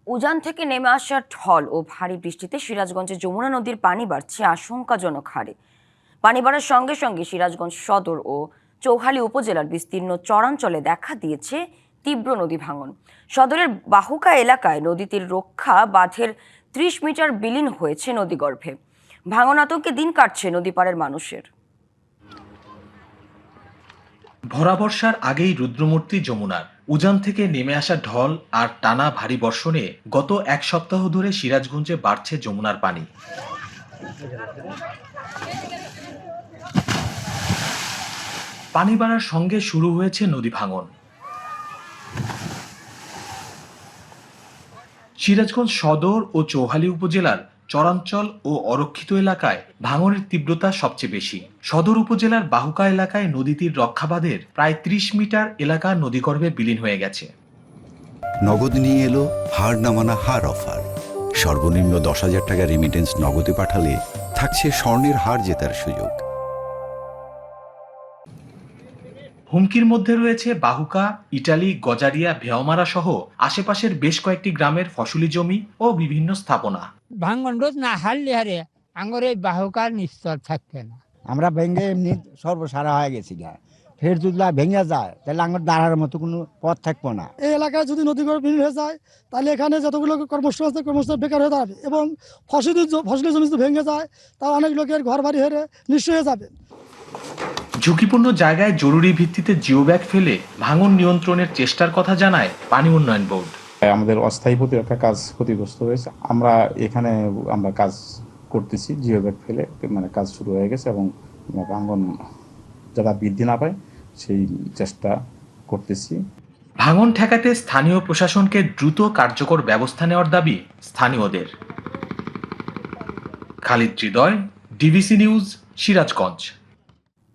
উজান থেকে নেমে আসা ঢল ও ভারী বৃষ্টিতে সিরাজগঞ্জে যমুনা নদীর পানি বাড়ছে আশঙ্কাজনক হারে। পানি বাড়ার সঙ্গে সঙ্গে সিরাজগঞ্জ সদর ও চৌহালি উপজেলার বিস্তীর্ণ চরাঞ্চলে দেখা দিয়েছে তীব্র নদী ভাঙন। সদরের বাহুকা এলাকায় নদীটির রক্ষা বাঁধের ৩০ মিটার বিলীন হয়েছে নদীগর্ভে। ভাঙন আতঙ্কে দিন কাটছে নদীপাড়ের মানুষের। ভরা বর্ষার আগেই রুদ্রমূর্তি যমুনার। উজান থেকে নেমে আসা ঢল আর টানা ভারী বর্ষণে গত এক সপ্তাহ ধরে সিরাজগঞ্জে বাড়ছে যমুনার পানি। পানি বাড়ার সঙ্গে শুরু হয়েছে নদী ভাঙন। সিরাজগঞ্জ সদর ও চৌহালি উপজেলার চরাঞ্চল ও অরক্ষিত এলাকায় ভাঙনের তীব্রতা সবচেয়ে বেশি। সদর উপজেলার বাহুকা এলাকায় নদীটির রক্ষাবাঁধের প্রায় ৩০ মিটার এলাকা নদীগর্ভে বিলীন হয়ে গেছে। নগদ নিয়ে এলো হার না মানা হার অফার। সর্বনিম্ন ১০,০০০ টাকা রেমিটেন্স নগদে পাঠালে থাকছে স্বর্ণের হার জেতার সুযোগ। হুমকির মধ্যে রয়েছে বাহুকা, ইটালি, গজারিয়া, ভেওমারা সহ আশেপাশের বেশ কয়েকটি গ্রামের ফসলি জমি ও বিভিন্ন স্থাপনা। ভাঙন রোধ না হারলে হারে আঙ্গর এই বাহুকার নিশ্চয় থাকবে না। আমরা ভেঙে এমনি সর্বসারা হয়ে গেছি গা, ফের যদি ভেঙে যায় তাহলে আমার দাঁড়ার মতো কোনো পথ থাকবো না। এই এলাকায় যদি নদীগর্ভ বিলীন হয়ে যায় তাহলে এখানে যতগুলো কর্মসংস্থান বেকার হয়ে দাঁড়াবে এবং ফসলি জমি যদি ভেঙে যায় তা অনেক লোকের ঘর বাড়ি হেরে নিঃস্ব হয়ে যাবে। ঝুঁকিপূর্ণ জায়গায় জরুরি ভিত্তিতে জিওব্যাগ ফেলে ভাঙন নিয়ন্ত্রণের চেষ্টার কথা জানায় পানি উন্নয়ন বোর্ড। আমাদের অস্থায়ী প্রতিরক্ষা কাজ ক্ষতিগ্রস্ত হয়েছে। আমরা এখানে কাজ করতেছি, জিওব্যাগ ফেলে কাজ শুরু হয়ে গেছে এবং ভাঙন যারা বৃদ্ধি না পায় সেই চেষ্টা করতেছি। ভাঙন ঠেকাতে স্থানীয় প্রশাসনকে দ্রুত কার্যকর ব্যবস্থা নেওয়ার দাবি স্থানীয়দের। খালিদ হৃদয়, ডিবিসি নিউজ, সিরাজগঞ্জ।